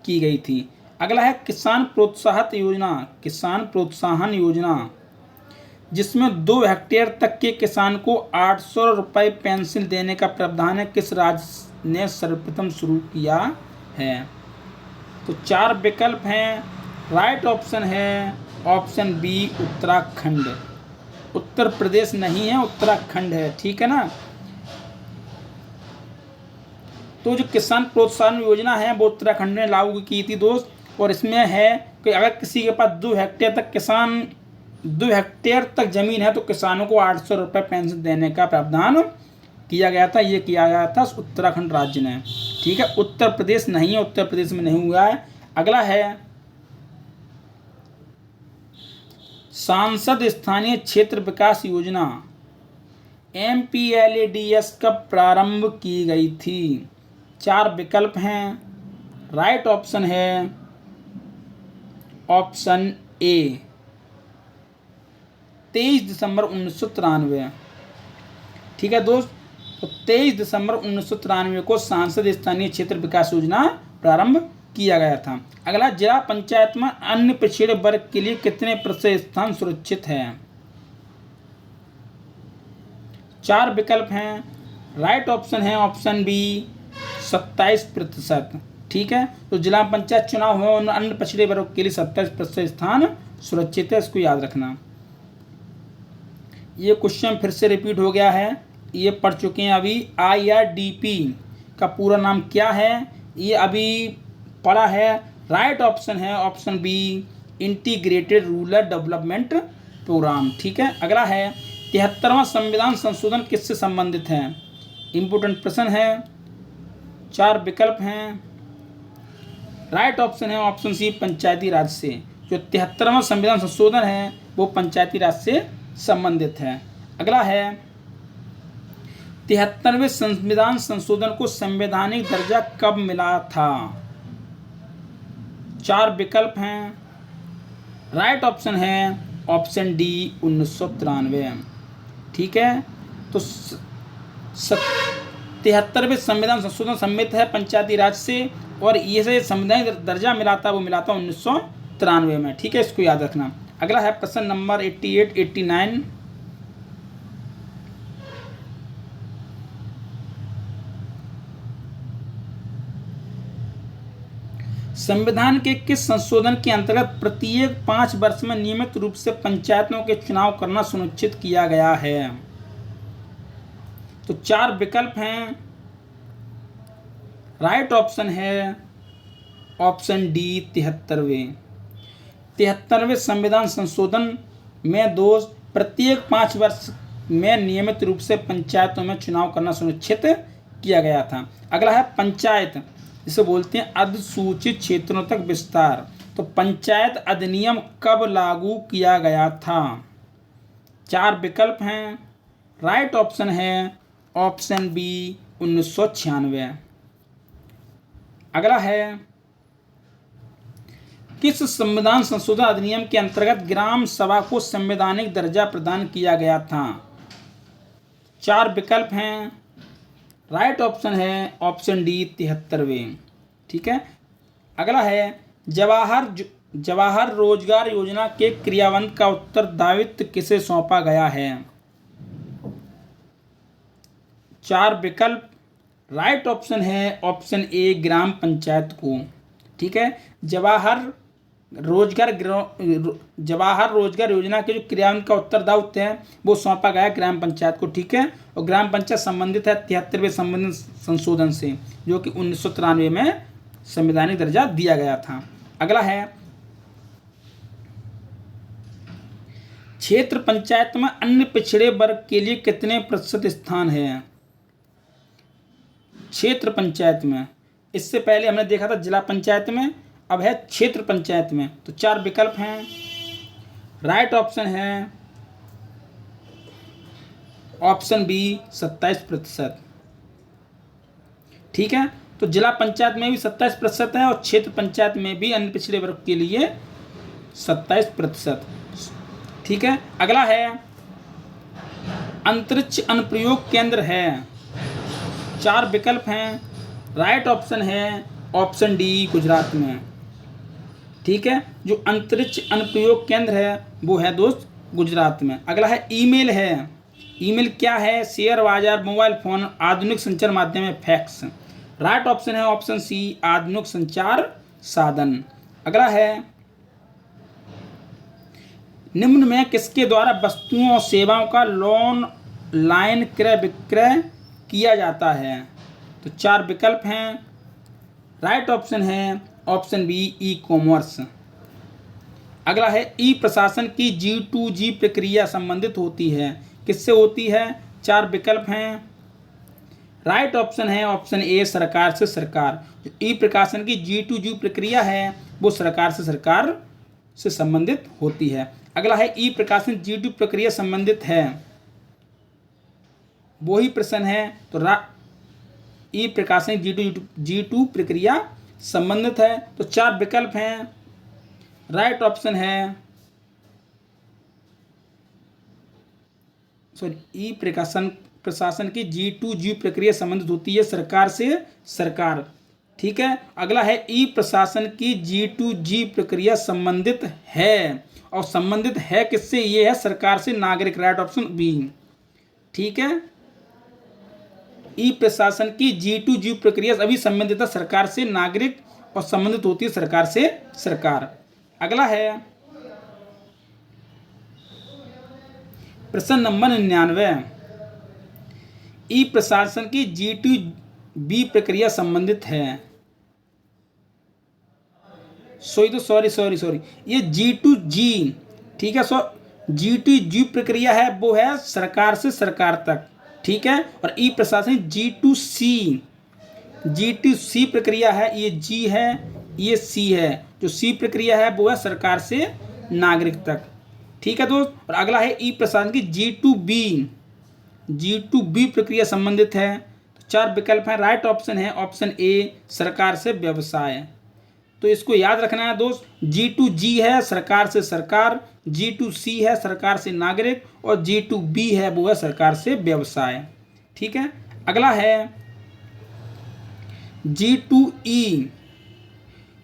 की गई थी। अगला है किसान प्रोत्साहन योजना जिसमें 2 हेक्टेयर तक के किसान को 800 रुपये पेंशन देने का प्रावधान है, किस राज्य ने सर्वप्रथम शुरू किया है? तो 4 विकल्प हैं। राइट ऑप्शन है ऑप्शन बी उत्तराखंड। उत्तर प्रदेश नहीं है, उत्तराखंड है। ठीक है ना, तो जो किसान प्रोत्साहन योजना है वो उत्तराखंड ने लागू की थी दोस्त, और इसमें है कि अगर किसी के पास 2 हेक्टेयर तक जमीन है तो किसानों को 800 रुपये पेंशन देने का प्रावधान किया गया था। ये किया गया था उत्तराखंड राज्य ने। ठीक है, उत्तर प्रदेश नहीं है, उत्तर प्रदेश में नहीं हुआ है। अगला है सांसद स्थानीय क्षेत्र विकास योजना MPLADS कब प्रारंभ की गई थी? 4 विकल्प हैं। राइट ऑप्शन है ऑप्शन ए 23 दिसंबर 1993। ठीक है दोस्त, तो 23 दिसंबर 1993 को सांसद स्थानीय क्षेत्र विकास योजना प्रारंभ किया गया था। अगला जिला पंचायत में अन्य पिछड़े वर्ग के लिए कितने प्रतिशत स्थान सुरक्षित हैं? 4 विकल्प हैं। राइट ऑप्शन है ऑप्शन बी 27%। ठीक है, तो जिला पंचायत चुनाव हुए उन अन्य पिछड़े वर्ग के लिए 27% स्थान सुरक्षित है, इसको याद रखना। ये क्वेश्चन फिर से रिपीट हो गया है, ये पढ़ चुके हैं अभी। IRDP का पूरा नाम क्या है, ये अभी पढ़ा है। राइट ऑप्शन है option B, integrated rural development programme. ठीक है, अगला है 73वां संविधान संशोधन किससे संबंधित है। इम्पोर्टेंट प्रश्न है, 4 विकल्प हैं। राइट ऑप्शन है ऑप्शन सी, पंचायती राज से। जो 73वां संविधान संशोधन है वो पंचायती राज से संबंधित है। अगला है 73वें संविधान संशोधन को संवैधानिक दर्जा कब मिला था। 4 विकल्प हैं। राइट ऑप्शन है ऑप्शन डी, 1993। ठीक है, तो 73वें संविधान संशोधन सम्मिलित है पंचायती राज से, और ये से संवैधानिक दर्जा मिला था वो मिला था 1993 में। ठीक है, इसको याद रखना। अगला है प्रश्न नंबर 88, 89। संविधान के किस संशोधन के अंतर्गत प्रत्येक 5 वर्ष में नियमित रूप से पंचायतों के चुनाव करना सुनिश्चित किया गया है। तो 4 विकल्प हैं। राइट ऑप्शन है ऑप्शन डी, 73वें संविधान संशोधन में दोस्त प्रत्येक 5 वर्ष में नियमित रूप से पंचायतों में चुनाव करना सुनिश्चित किया गया था। अगला है पंचायत, जिसे बोलते हैं अधिसूचित क्षेत्रों तक विस्तार। तो पंचायत अधिनियम कब लागू किया गया था। 4 विकल्प हैं। राइट ऑप्शन है ऑप्शन बी, 1996। अगला है किस संविधान संशोधन अधिनियम के अंतर्गत ग्राम सभा को संवैधानिक दर्जा प्रदान किया गया था। 4 विकल्प हैं। राइट ऑप्शन है ऑप्शन डी, 73वें। ठीक है, अगला है जवाहर रोजगार योजना के क्रियान्वयन का उत्तरदायित्व किसे सौंपा गया है। 4 विकल्प। राइट ऑप्शन है ऑप्शन ए, ग्राम पंचायत को। ठीक है, जवाहर रोजगार योजना के जो क्रियान्वयन का उत्तरदायित्व है वो सौंपा गया ग्राम पंचायत को। ठीक है, और ग्राम पंचायत संबंधित है 73वें संविधान संशोधन से, जो कि 1993 में संवैधानिक दर्जा दिया गया था। अगला है क्षेत्र पंचायत में अन्य पिछड़े वर्ग के लिए कितने प्रतिशत स्थान है। क्षेत्र पंचायत में, इससे पहले हमने देखा था जिला पंचायत में, अब है क्षेत्र पंचायत में। तो 4 विकल्प हैं। राइट ऑप्शन है ऑप्शन बी, 27%। ठीक है, तो जिला पंचायत में भी 27% है और क्षेत्र पंचायत में भी अन्य पिछड़े वर्ग के लिए 27%। ठीक है, अगला है अंतरिक्ष अनुप्रयोग केंद्र है। 4 विकल्प हैं। राइट ऑप्शन है ऑप्शन डी, गुजरात में। ठीक है, जो अंतरिक्ष अनुप्रयोग केंद्र है वो है दोस्त गुजरात में। अगला है ईमेल है। ईमेल क्या है, शेयर बाजार, मोबाइल फोन, आधुनिक संचार माध्यम है, फैक्स। राइट ऑप्शन है ऑप्शन सी, आधुनिक संचार साधन। अगला है निम्न में किसके द्वारा वस्तुओं और सेवाओं का ऑनलाइन क्रय विक्रय किया जाता है। तो 4 विकल्प हैं। राइट ऑप्शन है ऑप्शन बी, ई कॉमर्स। अगला है ई प्रशासन की G2G प्रक्रिया संबंधित होती है, किससे होती है। 4 विकल्प हैं। राइट ऑप्शन है ऑप्शन ए, सरकार से सरकार। जो ई प्रकाशन की G2G प्रक्रिया है वो सरकार से संबंधित होती है। अगला है ई प्रकाशन G2 प्रक्रिया संबंधित है, वही प्रश्न है। तो ई प्रकाशन G2 प्रक्रिया संबंधित है। तो 4 विकल्प हैं। राइट ऑप्शन है ई प्रशासन की G2G प्रक्रिया संबंधित होती है सरकार से सरकार। ठीक है, अगला है ई प्रशासन की G2G प्रक्रिया संबंधित है, और संबंधित है किससे, ये है सरकार से नागरिक। Right option B. ठीक है, ई प्रशासन की G2G प्रक्रिया अभी संबंधित है सरकार से नागरिक और संबंधित होती है सरकार से सरकार। अगला है प्रश्न नंबर 99। ई प्रशासन की G2B प्रक्रिया संबंधित है। सॉरी ये G2G, ठीक है। G2G प्रक्रिया है वो है सरकार से सरकार तक, ठीक है। और ई प्रशासन G2C प्रक्रिया है, ये G है ये C है। जो C प्रक्रिया है वो है सरकार से नागरिक तक, ठीक है दोस्त। और अगला है ई प्रशासन की G2B प्रक्रिया संबंधित है। तो 4 विकल्प हैं, राइट ऑप्शन है ऑप्शन ए सरकार से व्यवसाय। तो इसको याद रखना है दोस्त, G2G है सरकार से सरकार, G2C है सरकार से नागरिक और G2B है वो है सरकार से व्यवसाय, ठीक है। अगला है G2E।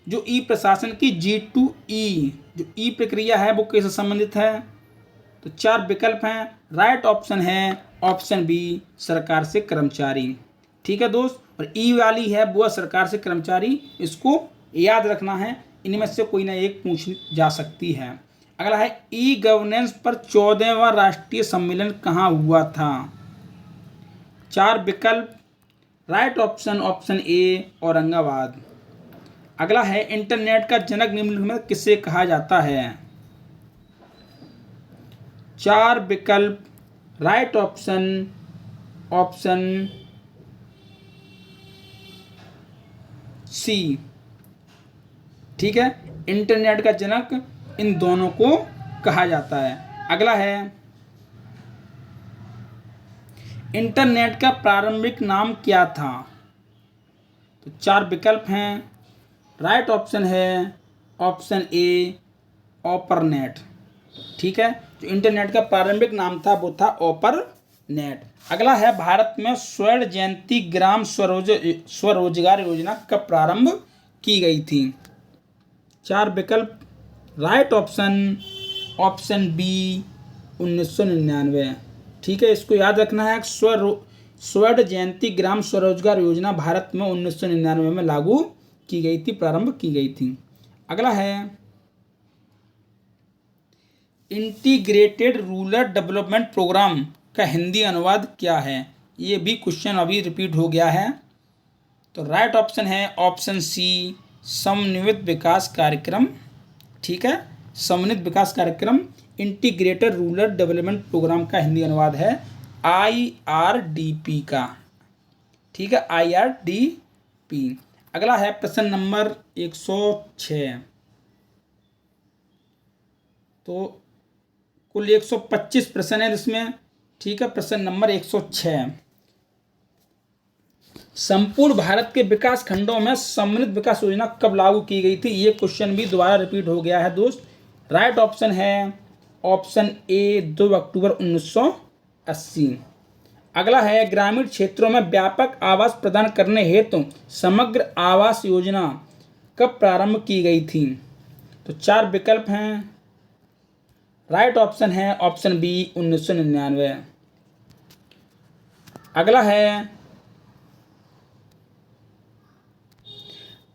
जो ई प्रशासन की G2E जो ई प्रक्रिया है वो किससे संबंधित है? तो 4 विकल्प हैं, राइट ऑप्शन है ऑप्शन बी सरकार से कर्मचारी, ठीक है दोस्त। और ई वाली है वो सरकार से कर्मचारी, इसको याद रखना है, इनमें से कोई ना एक पूछ जा सकती है। अगला है ई गवर्नेंस पर 14वां राष्ट्रीय सम्मेलन कहाँ हुआ था? 4 विकल्प, राइट ऑप्शन ऑप्शन ए औरंगाबाद। अगला है इंटरनेट का जनक निम्नलिखित में किसे कहा जाता है? 4 विकल्प, राइट ऑप्शन ऑप्शन सी, ठीक है। इंटरनेट का जनक इन दोनों को कहा जाता है। अगला है इंटरनेट का प्रारंभिक नाम क्या था? तो 4 विकल्प हैं, राइट ऑप्शन है ऑप्शन ए ओपरनेट, ठीक है। जो इंटरनेट का प्रारंभिक नाम था वो था ओपरनेट। अगला है भारत में स्वर्ण जयंती ग्राम स्वरोजगार योजना कब प्रारंभ की गई थी? 4 विकल्प, राइट ऑप्शन ऑप्शन बी 1999, ठीक है। इसको याद रखना है, स्वर्ण जयंती ग्राम स्वरोजगार योजना भारत में 1999 में लागू की गई थी, प्रारंभ की गई थी। अगला है इंटीग्रेटेड रूरल डेवलपमेंट प्रोग्राम का हिंदी अनुवाद क्या है? ये भी क्वेश्चन अभी रिपीट हो गया है। तो राइट ऑप्शन है ऑप्शन सी समन्वित विकास कार्यक्रम, ठीक है। समन्वित विकास कार्यक्रम इंटीग्रेटेड रूरल डेवलपमेंट प्रोग्राम का हिंदी अनुवाद है IRDP का, ठीक है, IRDP। अगला है प्रश्न नंबर 106। तो कुल 125 प्रश्न है इसमें, ठीक है। प्रश्न नंबर 106, संपूर्ण भारत के विकास खंडों में समन्वित विकास योजना कब लागू की गई थी? ये क्वेश्चन भी दोबारा रिपीट हो गया है दोस्त। राइट ऑप्शन है ऑप्शन ए 2 अक्टूबर 1980। अगला है ग्रामीण क्षेत्रों में व्यापक आवास प्रदान करने हेतु समग्र आवास योजना कब प्रारंभ की गई थी? तो 4 विकल्प हैं, राइट ऑप्शन है ऑप्शन बी 1999। अगला है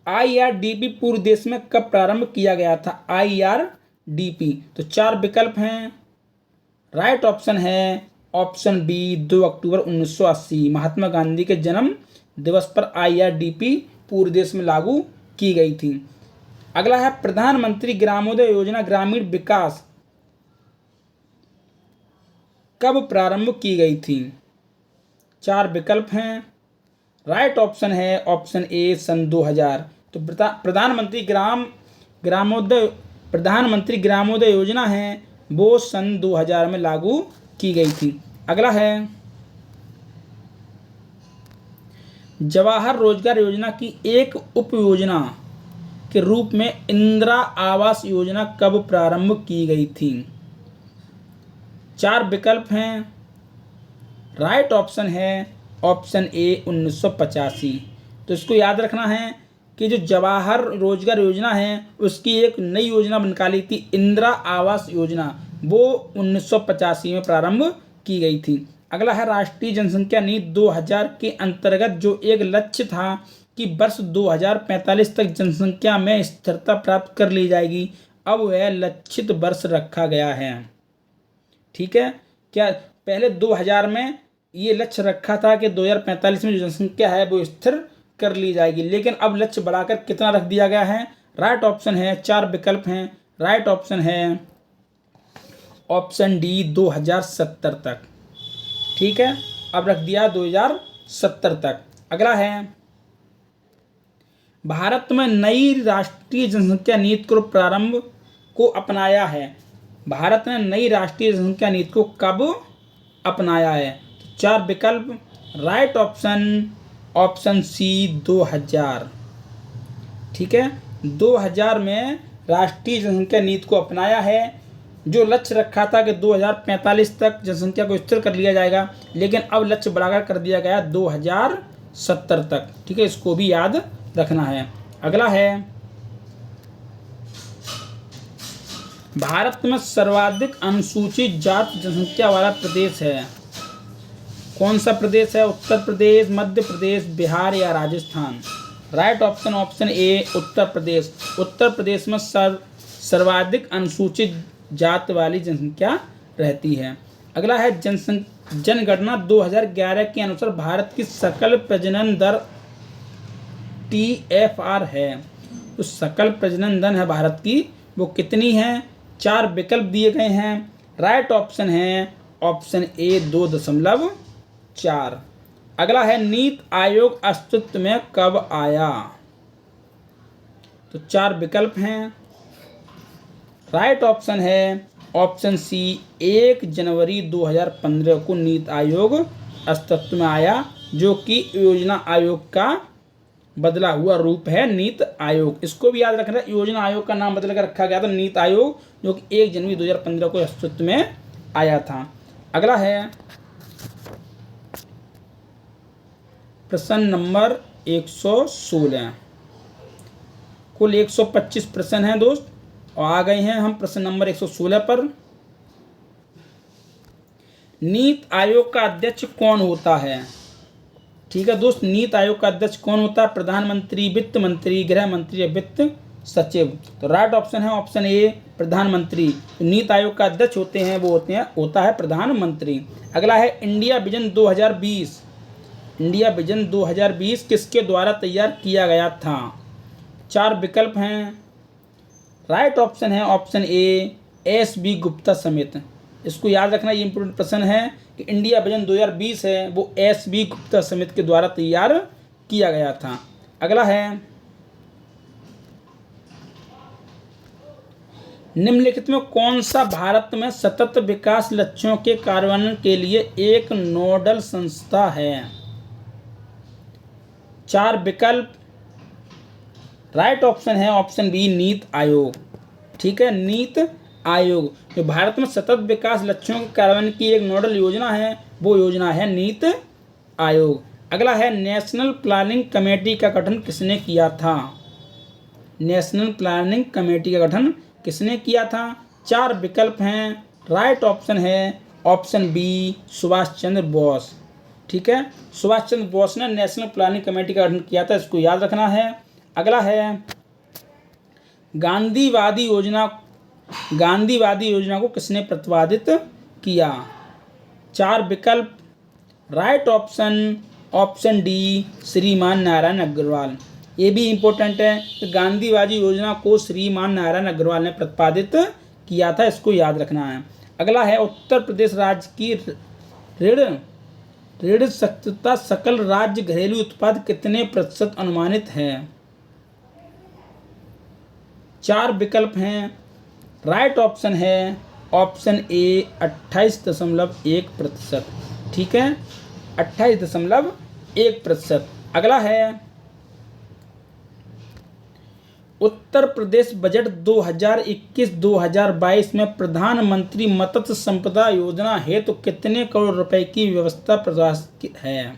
IRDP पूरे देश में कब प्रारंभ किया गया था? IRDP। तो 4 विकल्प हैं, राइट ऑप्शन है ऑप्शन बी 2 अक्टूबर 1980। महात्मा गांधी के जन्म दिवस पर IRDP पूरे देश में लागू की गई थी। अगला है प्रधानमंत्री ग्रामोदय योजना ग्रामीण विकास कब प्रारंभ की गई थी? 4 विकल्प हैं, राइट ऑप्शन है ऑप्शन ए सन 2000। तो प्रधानमंत्री ग्रामोदय योजना है वो सन 2000 में लागू की गई थी। अगला है जवाहर रोजगार योजना की एक उप योजना के रूप में इंदिरा आवास योजना कब प्रारंभ की गई थी? 4 विकल्प हैं, राइट ऑप्शन है ऑप्शन ए 1985। तो इसको याद रखना है कि जो जवाहर रोजगार योजना है उसकी एक नई योजना निकाली थी इंदिरा आवास योजना, वो 1985 में प्रारंभ की गई थी। अगला है राष्ट्रीय जनसंख्या नीति 2000 के अंतर्गत जो एक लक्ष्य था कि वर्ष 2045 तक जनसंख्या में स्थिरता प्राप्त कर ली जाएगी, अब वह लक्षित वर्ष रखा गया है। ठीक है, क्या पहले 2000 में ये लक्ष्य रखा था कि 2045 में जो जनसंख्या है वो स्थिर कर ली जाएगी, लेकिन अब लक्ष्य बढ़ाकर कितना रख दिया गया है? राइट ऑप्शन है, 4 विकल्प हैं। राइट ऑप्शन है ऑप्शन डी 2070 तक। ठीक है, अब रख दिया 2070 तक। अगला है भारत में नई राष्ट्रीय जनसंख्या नीति को प्रारंभ को अपनाया है। भारत ने नई राष्ट्रीय जनसंख्या नीति को कब अपनाया है? तो 4 विकल्प। Right option option C 2000। ठीक है, 2000 में राष्ट्रीय जनसंख्या नीति को अपनाया है। जो लक्ष्य रखा था कि 2045 तक जनसंख्या को स्थिर कर लिया जाएगा, लेकिन अब लक्ष्य बढ़ाकर कर दिया गया 2070 तक। ठीक है, इसको भी याद रखना है। अगला है भारत में सर्वाधिक अनुसूचित जाति जनसंख्या वाला प्रदेश है। कौन सा प्रदेश है? उत्तर प्रदेश, मध्य प्रदेश, बिहार या Rajasthan? Right option option A Uttar Pradesh. Uttar Pradesh में सर्वाधिक अनुसूचित जाति वाली जनसंख्या रहती है। अगला है जनगणना 2011 के अनुसार भारत की सकल प्रजनन दर TFR है। तो सकल प्रजनन दर है भारत की, वो कितनी है? 4 विकल्प दिए गए हैं। राइट ऑप्शन है ऑप्शन ए 2.4। अगला है नीति आयोग अस्तित्व में कब आया? तो 4 विकल्प हैं। राइट ऑप्शन है ऑप्शन सी 1 जनवरी 2015 को नीति आयोग अस्तित्व में आया, जो कि योजना आयोग का बदला हुआ रूप है नीति आयोग। इसको भी याद रखना, योजना आयोग का नाम बदल कर रखा गया था नीति आयोग, जो कि 1 जनवरी 2015 को अस्तित्व में आया था। अगला है प्रश्न नंबर 116। कुल 125 प्रश्न हैं दोस्त, और आ गए हैं हम प्रश्न नंबर 116 पर। नीति आयोग का अध्यक्ष कौन होता है? ठीक है दोस्त, नीति आयोग का अध्यक्ष कौन होता है? प्रधानमंत्री, वित्त मंत्री, गृह मंत्री या वित्त सचिव? तो राइट ऑप्शन है ऑप्शन ए प्रधानमंत्री। तो नीति आयोग का अध्यक्ष होता है प्रधानमंत्री। अगला है इंडिया विजन 2020। इंडिया विजन 2020 किसके द्वारा तैयार किया गया था? 4 विकल्प हैं। राइट ऑप्शन है ऑप्शन ए SB गुप्ता समिति। इसको याद रखना, ये इंपोर्टेंट प्रश्न है कि इंडिया विजन 2020 है वो SB गुप्ता समिति के द्वारा तैयार किया गया था। अगला है निम्नलिखित में कौन सा भारत में सतत विकास लक्ष्यों के कार्यान्वयन के लिए एक नोडल संस्था है? 4 विकल्प। राइट ऑप्शन है ऑप्शन बी नीति आयोग। ठीक है, नीति आयोग जो भारत में सतत विकास लक्ष्यों के कार्यान्वयन की एक नोडल योजना है, वो योजना है नीति आयोग। अगला है नेशनल प्लानिंग कमेटी का गठन किसने किया था? नेशनल प्लानिंग कमेटी का गठन किसने किया था? 4 विकल्प हैं। राइट ऑप्शन है ऑप्शन बी सुभाष चंद्र बोस। ठीक है, सुभाष चंद्र बोस ने नेशनल प्लानिंग कमेटी का गठन किया था, इसको याद रखना है। अगला है गांधीवादी योजना को किसने प्रतिपादित किया? 4 विकल्प। राइट ऑप्शन ऑप्शन डी श्रीमान नारायण अग्रवाल। ये भी इम्पोर्टेंट है कि गांधीवादी योजना को श्रीमान नारायण अग्रवाल ने प्रतिपादित किया था, इसको याद रखना है। अगला है उत्तर प्रदेश राज्य की ऋण शक्तिता सकल राज्य घरेलू उत्पाद कितने प्रतिशत अनुमानित है? 4 विकल्प हैं। राइट ऑप्शन है ऑप्शन ए 28.1%। ठीक है, 28.1%। अगला है उत्तर प्रदेश बजट 2021-2022 में प्रधानमंत्री मत्स्य संपदा योजना हेतु कितने करोड़ रुपए की व्यवस्था प्रस्तावित है?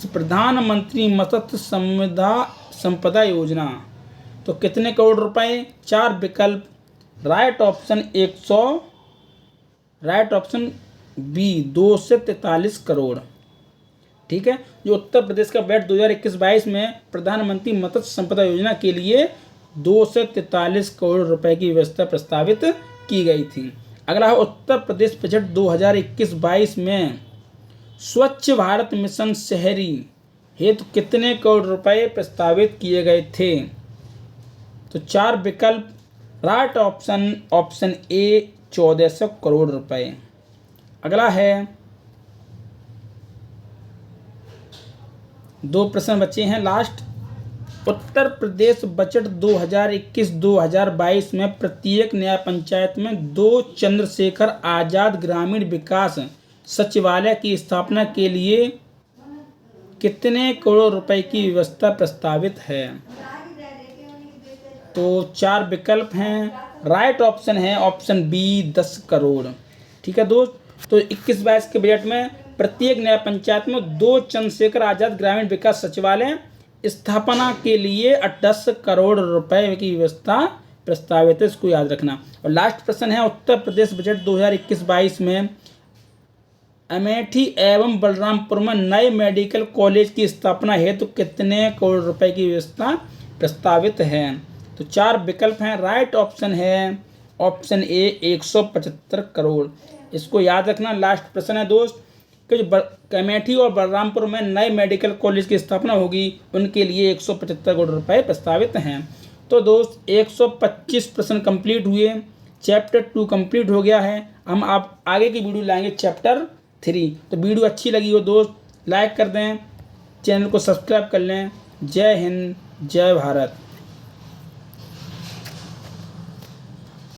प्रधानमंत्री मत्स्य संपदा योजना तो कितने करोड़ रुपए? 4 विकल्प। राइट ऑप्शन बी 2 से 43 करोड़। ठीक है, जो उत्तर प्रदेश का बजट 2021-22 में प्रधानमंत्री मत्स्य संपदा योजना के लिए 2 से 43 करोड़ रुपए की व्यवस्था प्रस्तावित की गई थी। अगला है उत्तर प्रदेश बजट 2021-22 में स्वच्छ भारत मिशन शहरी हेतु कितने करोड़ रुपए प्रस्तावित किए गए थे। तो 4 विकल्प, राइट ऑप्शन, ऑप्शन ए 1400 करोड़ रुपए। अगला है 2 प्रश्न बचे हैं लास्ट। उत्तर प्रदेश बजट 2021-2022 में प्रत्येक न्याय पंचायत में 2 चंद्रशेखर आजाद ग्रामीण विकास सचिवालय की स्थापना के लिए कितने करोड़ रुपए की व्यवस्था प्रस्तावित है। तो 4 विकल्प हैं, राइट ऑप्शन है ऑप्शन बी 10 करोड़। ठीक है दोस्त, तो 21-22 के बजट में प्रत्येक न्याय पंचायत में 2 चंद्रशेखर आजाद ग्रामीण विकास सचिवालय स्थापना के लिए 10 करोड़ रुपए की व्यवस्था प्रस्तावित है, इसको याद रखना। और लास्ट प्रश्न है, उत्तर प्रदेश बजट 2021-22 में अमेठी एवं बलरामपुर में नए मेडिकल कॉलेज की स्थापना हेतु कितने करोड़ रुपए की व्यवस्था प्रस्तावित है। तो 4 विकल्प हैं, राइट ऑप्शन है ऑप्शन ए 175 करोड़। इसको याद रखना। लास्ट प्रश्न है दोस्त कि जो अमेठी और बलरामपुर में नए मेडिकल कॉलेज की स्थापना होगी उनके लिए 175 करोड़ रुपए प्रस्तावित हैं। तो दोस्त 125 प्रश्न कंप्लीट हुए, चैप्टर 2 कंप्लीट हो गया है। हम आप आगे की वीडियो लाएंगे चैप्टर 3। तो वीडियो अच्छी लगी हो दोस्त लाइक कर दें, चैनल को सब्सक्राइब कर लें। जय हिंद, जय भारत।